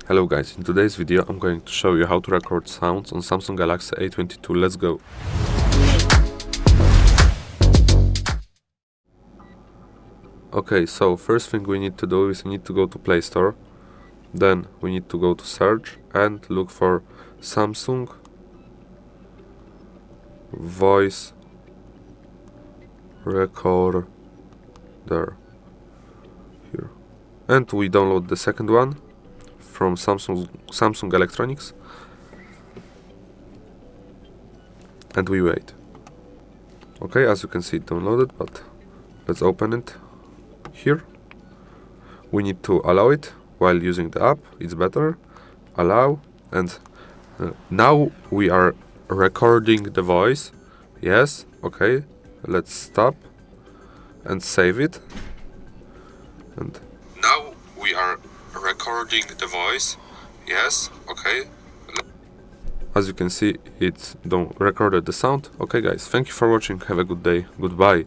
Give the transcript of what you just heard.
Hello guys, in today's video I'm going to show you how to record sounds on SAMSUNG Galaxy A22. Let's go! Okay, so first thing we need to do is we need to go to Play Store. Then we need to go to search and look for Samsung Voice Recorder here. And we download the second one from Samsung Electronics and we wait. Okay, as you can see, it downloaded, but let's open it here. We need to allow it while using the app, it's better. Allow, and now we are recording the voice. Yes, okay, let's stop and save it. And now we are recording the voice. Yes, okay. As you can see, it's recorded the sound. Okay guys, thank you for watching, have a good day, goodbye.